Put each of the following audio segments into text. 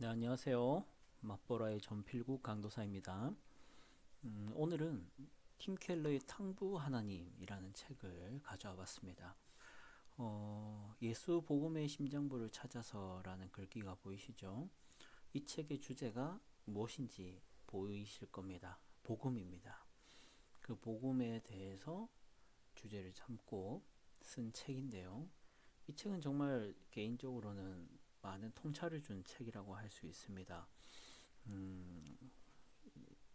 네, 안녕하세요. 맛보라의 전필국 강도사입니다. 오늘은 팀 켈러의 탕부 하나님이라는 책을 가져와 봤습니다. 예수 복음의 심장부를 찾아서라는 글귀가 보이시죠? 이 책의 주제가 무엇인지 보이실 겁니다. 복음입니다. 그 복음에 대해서 주제를 삼고 쓴 책인데요. 이 책은 정말 개인적으로는 많은 통찰을 준 책이라고 할 수 있습니다.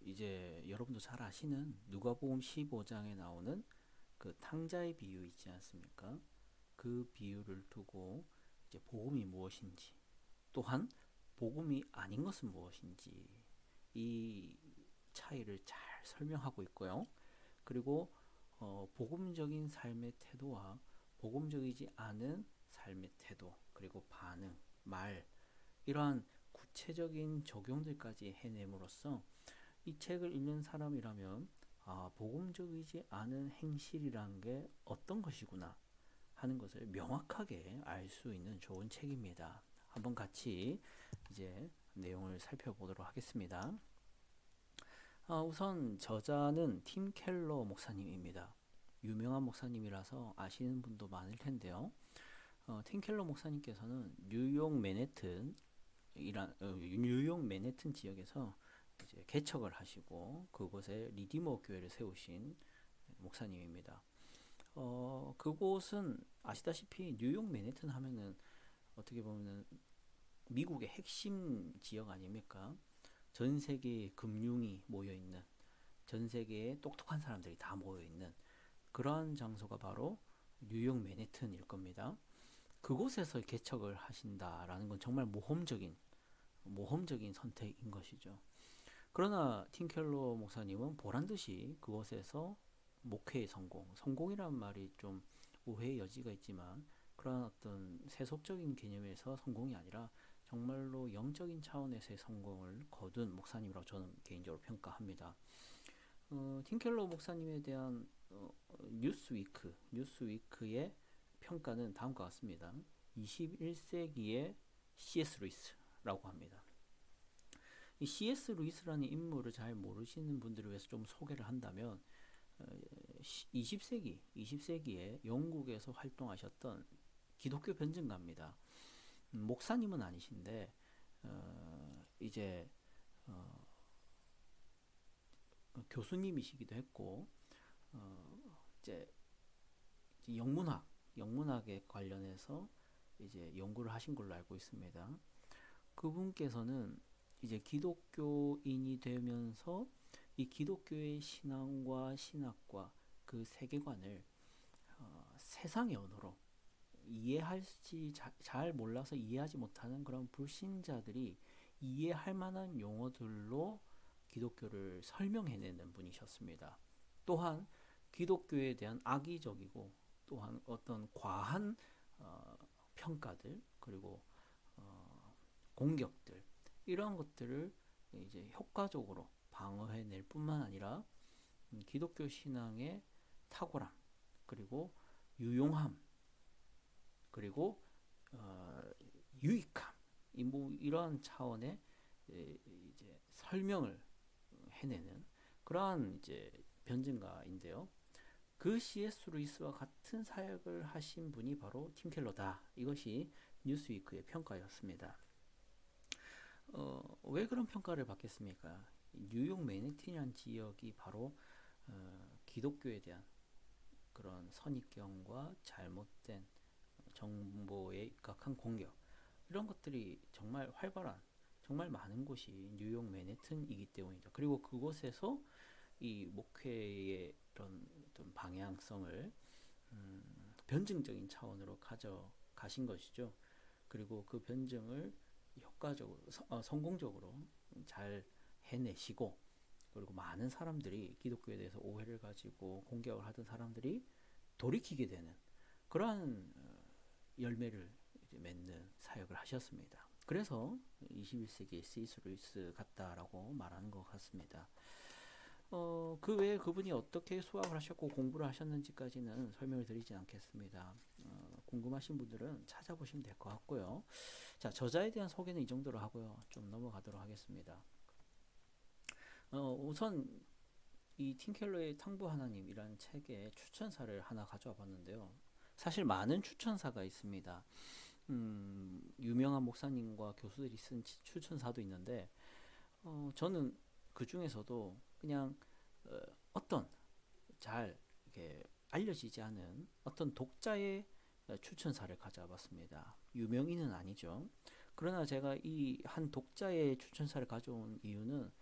이제 여러분도 잘 아시는 누가복음 15장에 나오는 그 탕자의 비유 있지 않습니까? 그 비유를 두고 이제 복음이 무엇인지, 또한 복음이 아닌 것은 무엇인지 이 차이를 잘 설명하고 있고요. 그리고 복음적인 삶의 태도와 복음적이지 않은 삶의 태도, 그리고 반응, 말, 이러한 구체적인 적용들까지 해냄으로써 이 책을 읽는 사람이라면 복음적이지 않은 행실이란 게 어떤 것이구나 하는 것을 명확하게 알 수 있는 좋은 책입니다. 한번 같이 이제 내용을 살펴보도록 하겠습니다. 우선 저자는 팀 켈러 목사님입니다. 유명한 목사님이라서 아시는 분도 많을 텐데요. 팀 켈러 목사님께서는 뉴욕 맨해튼 지역에서 이제 개척을 하시고 그곳에 리디머 교회를 세우신 목사님입니다. 그곳은 아시다시피 뉴욕 맨해튼 하면은 어떻게 보면은 미국의 핵심 지역 아닙니까? 전 세계의 금융이 모여 있는, 전 세계의 똑똑한 사람들이 다 모여 있는 그러한 장소가 바로 뉴욕 맨해튼일 겁니다. 그곳에서 개척을 하신다라는 건 정말 모험적인 선택인 것이죠. 그러나 팀켈러 목사님은 보란 듯이 그곳에서 목회의 성공이란 말이 좀 오해의 여지가 있지만 그러한 어떤 세속적인 개념에서 성공이 아니라 정말로 영적인 차원에서의 성공을 거둔 목사님이라고 저는 개인적으로 평가합니다. 팀켈러 목사님에 대한 뉴스위크의 평가는 다음과 같습니다. 21세기의 C.S. 루이스라고 합니다. 이 C.S. 루이스라는 인물을 잘 모르시는 분들을 위해서 좀 소개를 한다면 20세기에 영국에서 활동하셨던 기독교 변증가입니다. 목사님은 아니신데 이제 교수님이시기도 했고 이제 영문학에 관련해서 이제 연구를 하신 걸로 알고 있습니다. 그분께서는 이제 기독교인이 되면서 이 기독교의 신앙과 신학과 그 세계관을 세상의 언어로 이해할지 잘 몰라서 이해하지 못하는 그런 불신자들이 이해할 만한 용어들로 기독교를 설명해내는 분이셨습니다. 또한 기독교에 대한 악의적이고 또한 어떤 과한 평가들 그리고 공격들 이러한 것들을 이제 효과적으로 방어해낼 뿐만 아니라 기독교 신앙의 탁월함 그리고 유용함 그리고 유익함 이러한 차원의 이제 설명을 해내는 그러한 이제 변증가인데요. 그 C.S. 루이스와 같은 사역을 하신 분이 바로 팀 켈러다. 이것이 뉴스위크의 평가였습니다. 왜 그런 평가를 받겠습니까? 뉴욕 맨해튼이라는 지역이 바로 기독교에 대한 그런 선입견과 잘못된 정보에 입각한 공격 이런 것들이 정말 활발한 정말 많은 곳이 뉴욕 맨해튼이기 때문이죠. 그리고 그곳에서 이 목회의 이런 어떤 방향성을 변증적인 차원으로 가져가신 것이죠. 그리고 그 변증을 성공적으로 잘 해내시고 그리고 많은 사람들이 기독교에 대해서 오해를 가지고 공격을 하던 사람들이 돌이키게 되는 그러한 열매를 이제 맺는 사역을 하셨습니다. 그래서 21세기의 C.S. 루이스 같다라고 말하는 것 같습니다. 그 외에 그분이 어떻게 수학을 하셨고 공부를 하셨는지까지는 설명을 드리지 않겠습니다. 궁금하신 분들은 찾아보시면 될 것 같고요. 자, 저자에 대한 소개는 이 정도로 하고요. 좀 넘어가도록 하겠습니다. 우선 이 팀켈러의 탕부 하나님이라는 책의 추천사를 하나 가져와 봤는데요. 사실 많은 추천사가 있습니다. 유명한 목사님과 교수들이 쓴 추천사도 있는데, 저는 그 중에서도 그냥 어떤 잘 이렇게 알려지지 않은 어떤 독자의 추천사를 가져와 봤습니다. 유명인은 아니죠. 그러나 제가 이 한 독자의 추천사를 가져온 이유는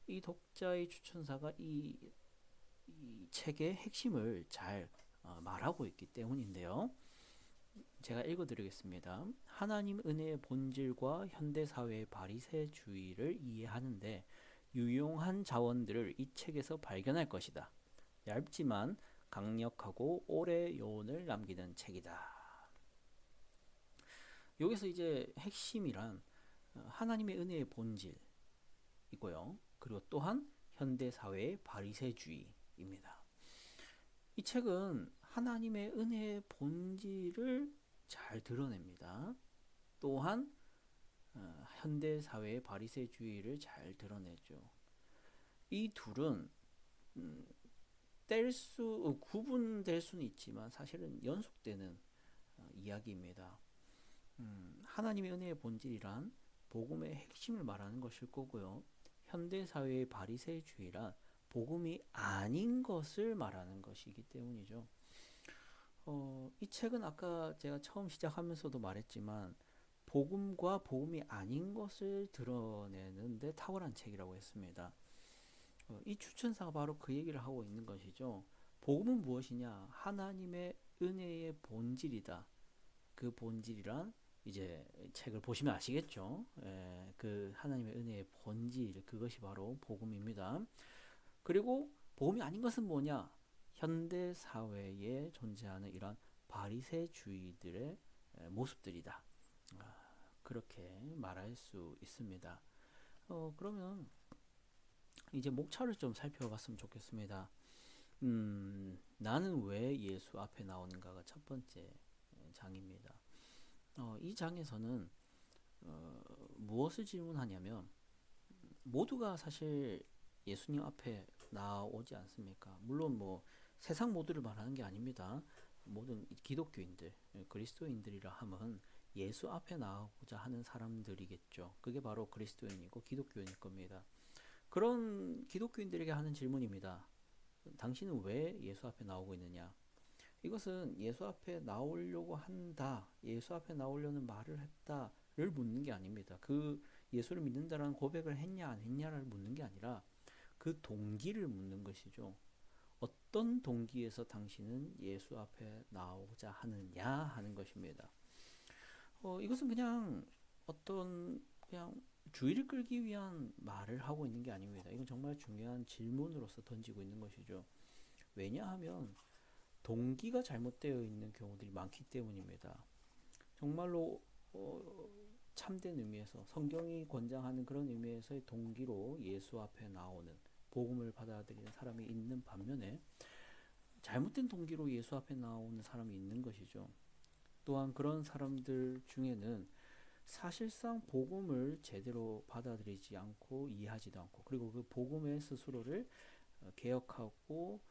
이 독자의 추천사가 이 책의 핵심을 잘 말하고 있기 때문인데요. 제가 읽어드리겠습니다. 하나님 은혜의 본질과 현대사회의 바리새주의를 이해하는데 유용한 자원들을 이 책에서 발견할 것이다. 얇지만 강력하고 오래 요원을 남기는 책이다. 여기서 이제 핵심이란 하나님의 은혜의 본질이고요. 그리고 또한 현대사회의 바리새주의입니다. 이 책은 하나님의 은혜의 본질을 잘 드러냅니다. 또한 현대사회의 바리새주의를 잘 드러내죠. 이 둘은 구분될 수는 있지만 사실은 연속되는 이야기입니다. 하나님의 은혜의 본질이란 복음의 핵심을 말하는 것일 거고요. 현대사회의 바리새주의란 복음이 아닌 것을 말하는 것이기 때문이죠. 이 책은 아까 제가 처음 시작하면서도 말했지만 복음과 복음이 아닌 것을 드러내는데 탁월한 책이라고 했습니다. 이 추천사가 바로 그 얘기를 하고 있는 것이죠. 복음은 무엇이냐? 하나님의 은혜의 본질이다. 그 본질이란 이제 책을 보시면 아시겠죠. 그 하나님의 은혜의 본질, 그것이 바로 복음입니다. 그리고 복음이 아닌 것은 뭐냐? 현대 사회에 존재하는 이런 바리새주의들의 모습들이다. 그렇게 말할 수 있습니다. 그러면 이제 목차를 좀 살펴봤으면 좋겠습니다. 나는 왜 예수 앞에 나오는가가 첫 번째 장입니다. 이 장에서는 무엇을 질문하냐면 모두가 사실 예수님 앞에 나오지 않습니까? 물론 뭐 세상 모두를 말하는 게 아닙니다. 모든 기독교인들, 그리스도인들이라 함은 예수 앞에 나오고자 하는 사람들이겠죠. 그게 바로 그리스도인이고 기독교인일 겁니다. 그런 기독교인들에게 하는 질문입니다. 당신은 왜 예수 앞에 나오고 있느냐? 이것은 예수 앞에 나오려고 한다, 예수 앞에 나오려는 말을 했다를 묻는 게 아닙니다. 그 예수를 믿는다라는 고백을 했냐 안 했냐를 묻는 게 아니라 그 동기를 묻는 것이죠. 어떤 동기에서 당신은 예수 앞에 나오고자 하느냐 하는 것입니다. 이것은 그냥 어떤 그냥 주의를 끌기 위한 말을 하고 있는 게 아닙니다. 이건 정말 중요한 질문으로서 던지고 있는 것이죠. 왜냐하면 동기가 잘못되어 있는 경우들이 많기 때문입니다. 정말로 참된 의미에서 성경이 권장하는 그런 의미에서의 동기로 예수 앞에 나오는 복음을 받아들이는 사람이 있는 반면에 잘못된 동기로 예수 앞에 나오는 사람이 있는 것이죠. 또한 그런 사람들 중에는 사실상 복음을 제대로 받아들이지 않고 이해하지도 않고 그리고 그 복음의 스스로를 개혁하고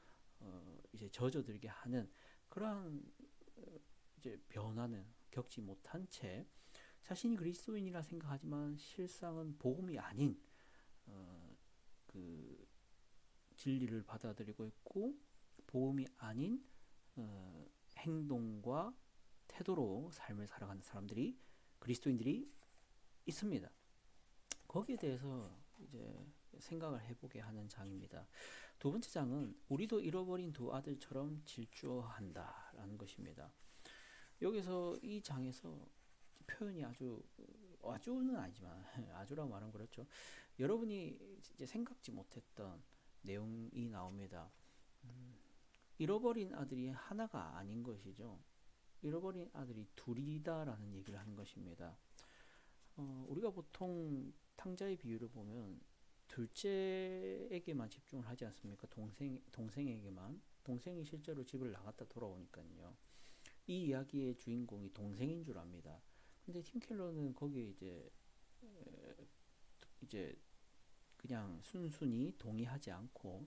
이제 젖어들게 하는 그러한 이제 변화는 겪지 못한 채 자신이 그리스도인이라 생각하지만 실상은 복음이 아닌 그 진리를 받아들이고 있고 복음이 아닌 행동과 태도로 삶을 살아가는 사람들이 그리스도인들이 있습니다. 거기에 대해서 이제 생각을 해보게 하는 장입니다. 두 번째 장은 우리도 잃어버린 두 아들처럼 질주한다라는 것입니다. 여기서 이 장에서 표현이 아주는 아니지만 아주라고 말하면 그렇죠. 여러분이 이제 생각지 못했던 내용이 나옵니다. 잃어버린 아들이 하나가 아닌 것이죠. 잃어버린 아들이 둘이다라는 얘기를 하는 것입니다. 우리가 보통 탕자의 비유를 보면 둘째에게만 집중을 하지 않습니까? 동생에게만. 동생이 실제로 집을 나갔다 돌아오니까요. 이 이야기의 주인공이 동생인 줄 압니다. 근데 팀 켈러는 거기에 이제 그냥 순순히 동의하지 않고,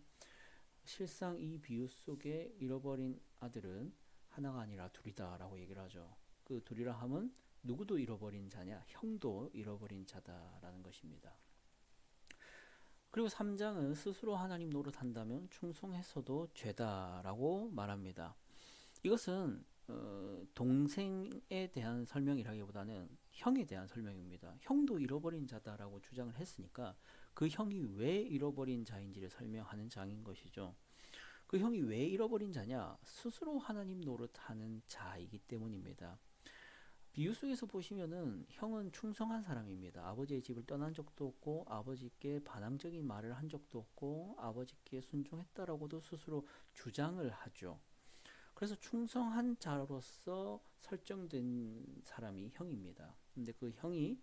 실상 이 비유 속에 잃어버린 아들은 하나가 아니라 둘이다라고 얘기를 하죠. 그 둘이라 함은 누구도 잃어버린 자냐? 형도 잃어버린 자다라는 것입니다. 그리고 3장은 스스로 하나님 노릇한다면 충성해서도 죄다라고 말합니다. 이것은 동생에 대한 설명이라기보다는 형에 대한 설명입니다. 형도 잃어버린 자다라고 주장을 했으니까 그 형이 왜 잃어버린 자인지를 설명하는 장인 것이죠. 그 형이 왜 잃어버린 자냐? 스스로 하나님 노릇하는 자이기 때문입니다. 비유 속에서 보시면은 형은 충성한 사람입니다. 아버지의 집을 떠난 적도 없고 아버지께 반항적인 말을 한 적도 없고 아버지께 순종했다라고도 스스로 주장을 하죠. 그래서 충성한 자로서 설정된 사람이 형입니다. 근데 그 형이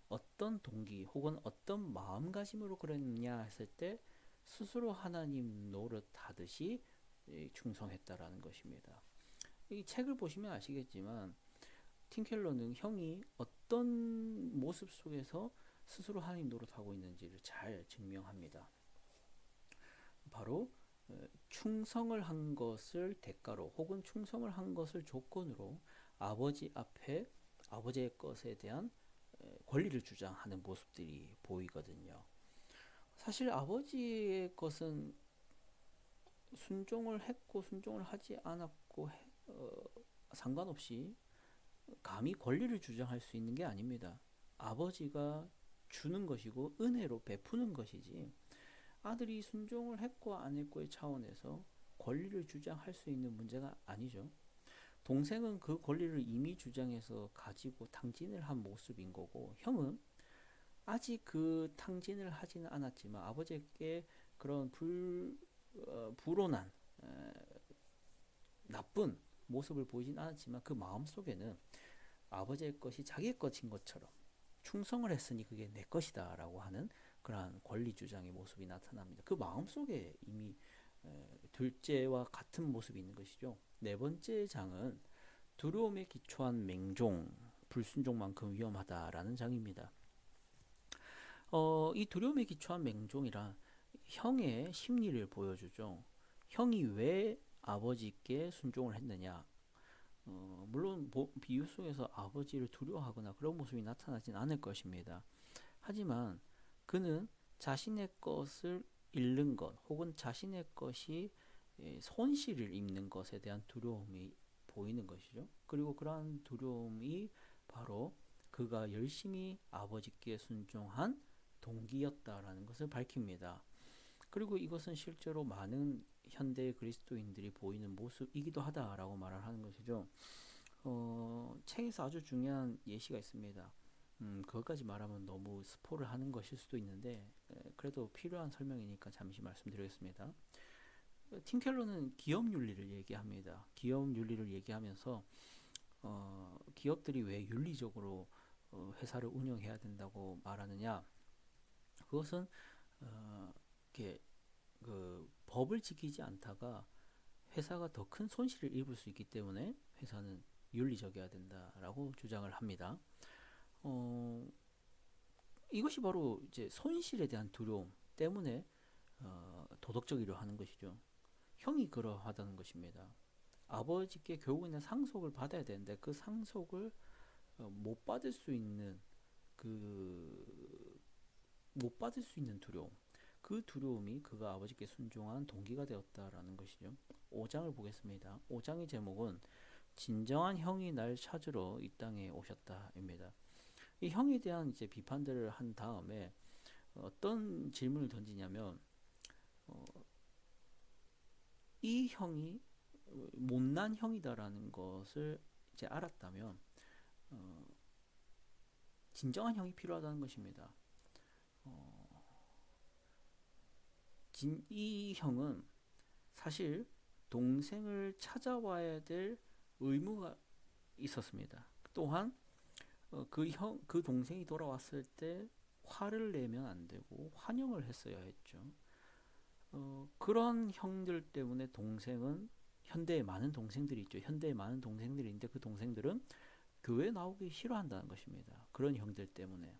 어떤 동기 혹은 어떤 마음가짐으로 그랬냐 했을 때 스스로 하나님 노릇하듯이 충성했다라는 것입니다. 이 책을 보시면 아시겠지만 팀켈러는 형이 어떤 모습 속에서 스스로 하나님 노릇하고 있는지를 잘 증명합니다. 바로 충성을 한 것을 대가로 혹은 충성을 한 것을 조건으로 아버지 앞에 아버지의 것에 대한 권리를 주장하는 모습들이 보이거든요. 사실 아버지의 것은 순종을 했고 순종을 하지 않았고 상관없이 감히 권리를 주장할 수 있는 게 아닙니다. 아버지가 주는 것이고 은혜로 베푸는 것이지 아들이 순종을 했고 안 했고의 차원에서 권리를 주장할 수 있는 문제가 아니죠. 동생은 그 권리를 이미 주장해서 가지고 탕진을 한 모습인 거고, 형은 아직 그 탕진을 하지는 않았지만 아버지께 그런 불온한 나쁜 모습을 보이진 않았지만 그 마음 속에는 아버지의 것이 자기의 것인 것처럼 충성을 했으니 그게 내 것이다 라고 하는 그러한 권리 주장의 모습이 나타납니다. 그 마음 속에 이미 둘째와 같은 모습이 있는 것이죠. 네 번째 장은 두려움에 기초한 맹종, 불순종만큼 위험하다라는 장입니다. 이 두려움에 기초한 맹종이란 형의 심리를 보여주죠. 형이 왜 아버지께 순종을 했느냐? 물론 비유 속에서 아버지를 두려워하거나 그런 모습이 나타나진 않을 것입니다. 하지만 그는 자신의 것을 잃는 것 혹은 자신의 것이 손실을 입는 것에 대한 두려움이 보이는 것이죠. 그리고 그러한 두려움이 바로 그가 열심히 아버지께 순종한 동기였다라는 것을 밝힙니다. 그리고 이것은 실제로 많은 현대 그리스도인들이 보이는 모습이기도 하다라고 말을 하는 것이죠. 책에서 아주 중요한 예시가 있습니다. 그것까지 말하면 너무 스포를 하는 것일 수도 있는데 그래도 필요한 설명이니까 잠시 말씀드리겠습니다. 팀 켈러는 기업 윤리를 얘기합니다. 기업 윤리를 얘기하면서 기업들이 왜 윤리적으로 회사를 운영해야 된다고 말하느냐? 그것은 이렇게 그 법을 지키지 않다가 회사가 더 큰 손실을 입을 수 있기 때문에 회사는 윤리적이어야 된다라고 주장을 합니다. 이것이 바로 이제 손실에 대한 두려움 때문에 도덕적이려 하는 것이죠. 형이 그러하다는 것입니다. 아버지께 결국에는 상속을 받아야 되는데 그 상속을 못 받을 수 있는 못 받을 수 있는 두려움. 그 두려움이 그가 아버지께 순종한 동기가 되었다라는 것이죠. 5장을 보겠습니다. 5장의 제목은 진정한 형이 날 찾으러 이 땅에 오셨다입니다. 이 형에 대한 이제 비판들을 한 다음에 어떤 질문을 던지냐면 이 형이 못난 형이다라는 것을 이제 알았다면 진정한 형이 필요하다는 것입니다. 이 형은 사실 동생을 찾아와야 될 의무가 있었습니다. 또한 그 동생이 돌아왔을 때 화를 내면 안 되고 환영을 했어야 했죠. 그런 형들 때문에 동생은 현대에 많은 동생들이 있죠. 현대에 많은 동생들이 있는데 그 동생들은 교회 나오기 싫어한다는 것입니다. 그런 형들 때문에.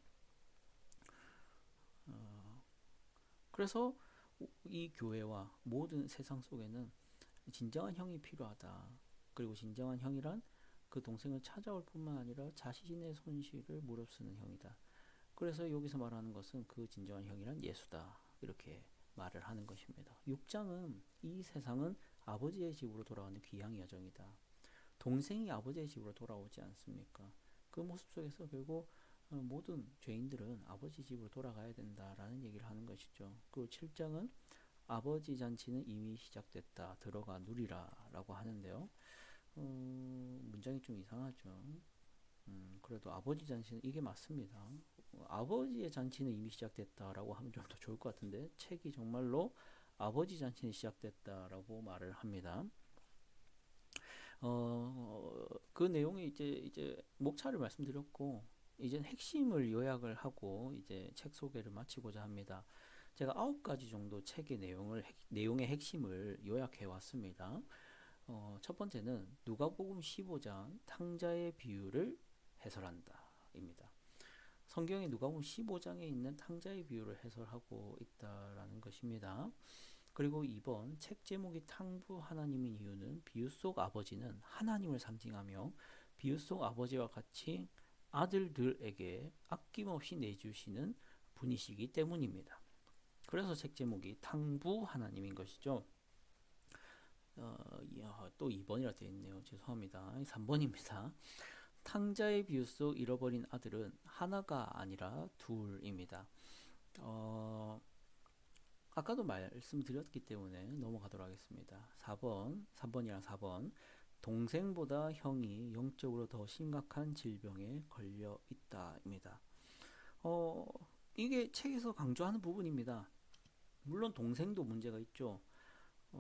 그래서 이 교회와 모든 세상 속에는 진정한 형이 필요하다. 그리고 진정한 형이란 그 동생을 찾아올 뿐만 아니라 자신의 손실을 무릅쓰는 형이다. 그래서 여기서 말하는 것은 그 진정한 형이란 예수다. 이렇게 말을 하는 것입니다. 6장은 이 세상은 아버지의 집으로 돌아가는 귀향 여정이다. 동생이 아버지의 집으로 돌아오지 않습니까? 그 모습 속에서 결국 모든 죄인들은 아버지 집으로 돌아가야 된다라는 얘기를 하는 것이죠. 그리고 7장은 아버지 잔치는 이미 시작됐다. 들어가 누리라 라고 하는데요. 문장이 좀 이상하죠. 그래도 아버지 잔치는 이게 맞습니다. 아버지의 잔치는 이미 시작됐다라고 하면 좀 더 좋을 것 같은데 책이 정말로 아버지 잔치는 시작됐다라고 말을 합니다. 그 내용이 이제 목차를 말씀드렸고 이제 핵심을 요약을 하고 이제 책 소개를 마치고자 합니다. 제가 9가지 정도 책의 내용의 핵심을 요약해 왔습니다. 첫 번째는 누가복음 15장 탕자의 비유를 해설한다입니다. 성경의 누가복음 15장에 있는 탕자의 비유를 해설하고 있다라는 것입니다. 그리고 2번 책 제목이 탕부 하나님인 이유는 비유 속 아버지는 하나님을 상징하며 비유 속 아버지와 같이 아들들에게 아낌없이 내주시는 분이시기 때문입니다. 그래서 책 제목이 탕부 하나님인 것이죠. 또 2번이라 되어 있네요. 죄송합니다. 3번입니다. 탕자의 비유 속 잃어버린 아들은 하나가 아니라 둘입니다. 아까도 말씀드렸기 때문에 넘어가도록 하겠습니다. 3번이랑 4번. 동생보다 형이 영적으로 더 심각한 질병에 걸려 있다입니다. 이게 책에서 강조하는 부분입니다. 물론 동생도 문제가 있죠.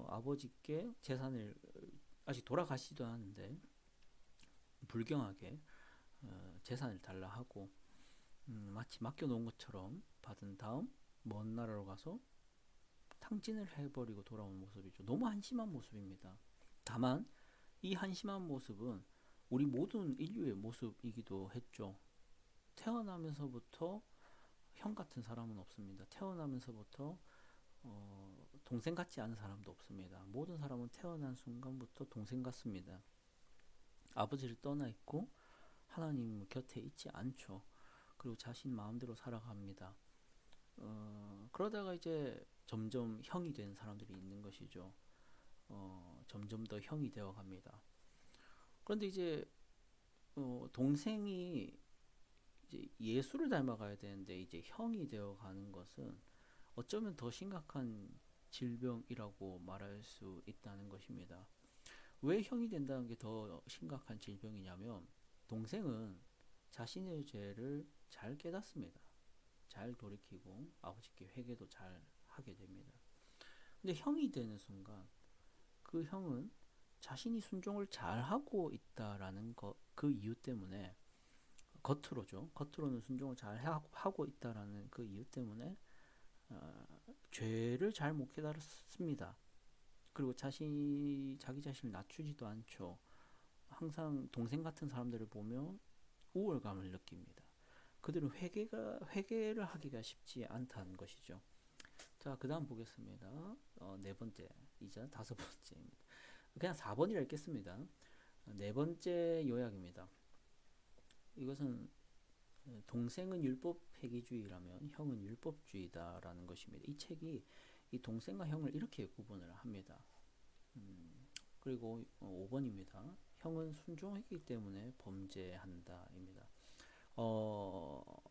아버지께 재산을 아직 돌아가시지도 않았는데 불경하게 재산을 달라 하고 마치 맡겨놓은 것처럼 받은 다음 먼 나라로 가서 탕진을 해버리고 돌아오는 모습이죠. 너무 한심한 모습입니다. 다만 이 한심한 모습은 우리 모든 인류의 모습이기도 했죠. 태어나면서부터 형 같은 사람은 없습니다. 태어나면서부터 동생 같지 않은 사람도 없습니다. 모든 사람은 태어난 순간부터 동생 같습니다. 아버지를 떠나 있고 하나님 곁에 있지 않죠. 그리고 자신 마음대로 살아갑니다. 그러다가 이제 점점 형이 된 사람들이 있는 것이죠. 점점 더 형이 되어 갑니다. 그런데 이제 동생이 이제 예수를 닮아가야 되는데 이제 형이 되어 가는 것은 어쩌면 더 심각한 질병이라고 말할 수 있다는 것입니다. 왜 형이 된다는 게 더 심각한 질병이냐면 동생은 자신의 죄를 잘 깨닫습니다. 잘 돌이키고 아버지께 회개도 잘 하게 됩니다. 근데 형이 되는 순간 그 형은 자신이 순종을 잘 하고 있다라는 그 이유 때문에 겉으로는 순종을 잘 하고 있다라는 그 이유 때문에 죄를 잘 못 깨달았습니다. 그리고 자기 자신을 낮추지도 않죠. 항상 동생 같은 사람들을 보면 우월감을 느낍니다. 그들은 회개를 하기가 쉽지 않다는 것이죠. 자, 그 다음 보겠습니다. 네 번째이자 다섯 번째입니다. 그냥 4번이라 읽겠습니다. 네 번째 요약입니다. 이것은 동생은 율법 폐기주의라면 형은 율법주의다라는 것입니다. 이 책이 이 동생과 형을 이렇게 구분을 합니다. 그리고 5번입니다. 형은 순종했기 때문에 범죄한다입니다.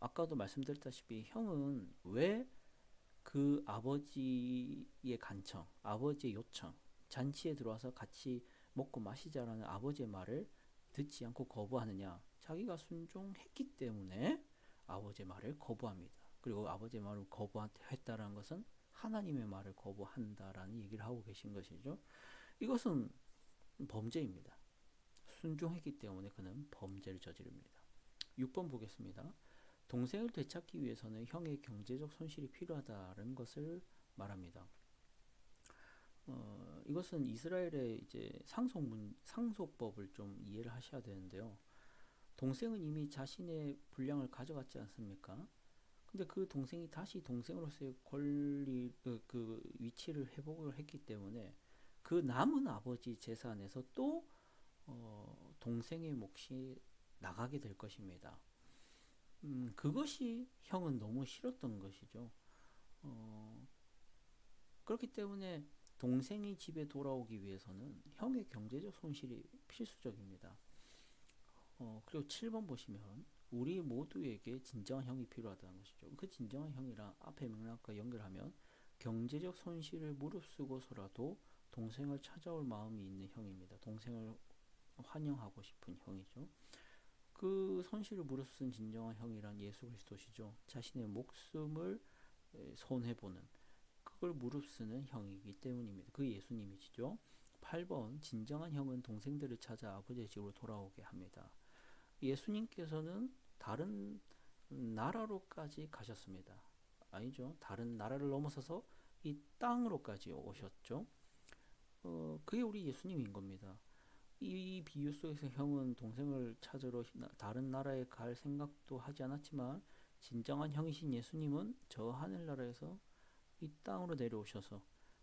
아까도 말씀드렸다시피 형은 왜 그 아버지의 간청, 아버지의 요청, 잔치에 들어와서 같이 먹고 마시자라는 아버지의 말을 듣지 않고 거부하느냐? 자기가 순종했기 때문에 아버지의 말을 거부합니다. 그리고 아버지의 말을 거부했다라는 것은 하나님의 말을 거부한다라는 얘기를 하고 계신 것이죠. 이것은 범죄입니다. 순종했기 때문에 그는 범죄를 저지릅니다. 6번 보겠습니다. 동생을 되찾기 위해서는 형의 경제적 손실이 필요하다는 것을 말합니다. 이것은 이스라엘의 이제 상속법을 좀 이해를 하셔야 되는데요. 동생은 이미 자신의 분량을 가져갔지 않습니까? 근데 그 동생이 다시 동생으로서의 그 위치를 회복을 했기 때문에 그 남은 아버지 재산에서 또 동생의 몫이 나가게 될 것입니다. 그것이 형은 너무 싫었던 것이죠. 어, 그렇기 때문에 동생이 집에 돌아오기 위해서는 형의 경제적 손실이 필수적입니다. 그리고 7번 보시면 우리 모두에게 진정한 형이 필요하다는 것이죠. 그 진정한 형이랑 앞에 맥락과 연결하면 경제적 손실을 무릅쓰고서라도 동생을 찾아올 마음이 있는 형입니다. 동생을 환영하고 싶은 형이죠. 그 손실을 무릅쓴 진정한 형이란 예수 그리스도시죠. 자신의 목숨을 손해보는 그걸 무릅쓰는 형이기 때문입니다. 그 예수님이시죠. 8번 진정한 형은 동생들을 찾아 아버지의 집으로 돌아오게 합니다. 예수님께서는 다른 나라로까지 가셨습니다. 아니죠. 다른 나라를 넘어서서 이 땅으로까지 오셨죠. 그게 우리 예수님인 겁니다. 이 비유 속에서 형은 동생을 찾으러 다른 나라에 갈 생각도 하지 않았지만 진정한 형이신 예수님은 저 하늘나라에서 이 땅으로 내려오셔서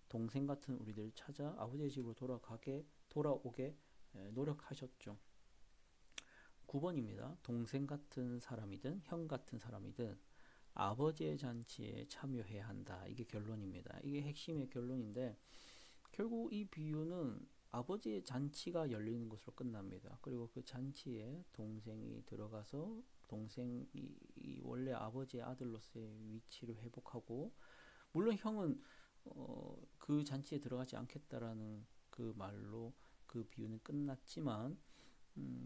동생 같은 우리들을 찾아 아버지의 집으로 돌아오게 노력하셨죠. 9번입니다. 동생 같은 사람이든 형 같은 사람이든 아버지의 잔치에 참여해야 한다. 이게 결론입니다. 이게 핵심의 결론인데 결국 이 비유는 아버지의 잔치가 열리는 것으로 끝납니다. 그리고 그 잔치에 동생이 들어가서 동생이 원래 아버지의 아들로서의 위치를 회복하고 물론 형은 그 잔치에 들어가지 않겠다라는 그 말로 그 비유는 끝났지만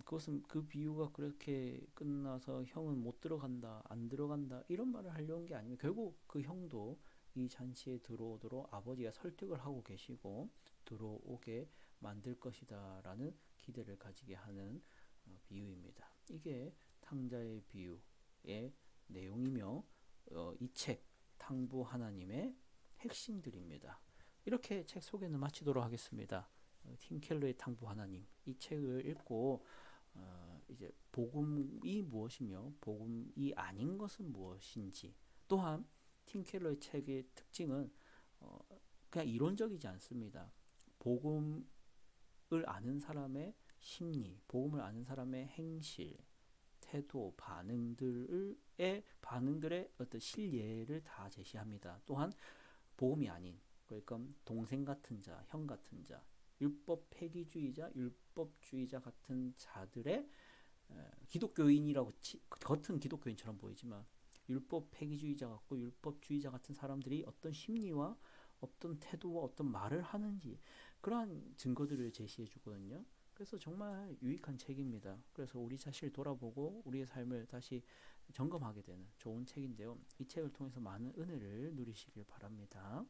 그것은 그 비유가 그렇게 끝나서 형은 못 들어간다, 안 들어간다 이런 말을 하려는 게 아니면 결국 그 형도 이 잔치에 들어오도록 아버지가 설득을 하고 계시고 들어오게 만들 것이다라는 기대를 가지게 하는 비유입니다. 이게 탕자의 비유의 내용이며 이 책 탕부 하나님의 핵심들입니다. 이렇게 책 소개는 마치도록 하겠습니다. 팀 켈러의 탕부 하나님 이 책을 읽고 이제 복음이 무엇이며 복음이 아닌 것은 무엇인지 또한 팀 켈러의 책의 특징은 그냥 이론적이지 않습니다. 복음을 아는 사람의 심리, 복음을 아는 사람의 행실, 태도, 반응들의 어떤 실예를 다 제시합니다. 또한 복음이 아닌 그러니까 동생 같은 자, 형 같은 자, 율법 폐기주의자, 율법주의자 같은 자들의 기독교인이라고 겉은 기독교인처럼 보이지만 율법 폐기주의자 같고 율법주의자 같은 사람들이 어떤 심리와 어떤 태도와 어떤 말을 하는지 그러한 증거들을 제시해 주거든요. 그래서 정말 유익한 책입니다. 그래서 우리 자신을 돌아보고 우리의 삶을 다시 점검하게 되는 좋은 책인데요. 이 책을 통해서 많은 은혜를 누리시길 바랍니다.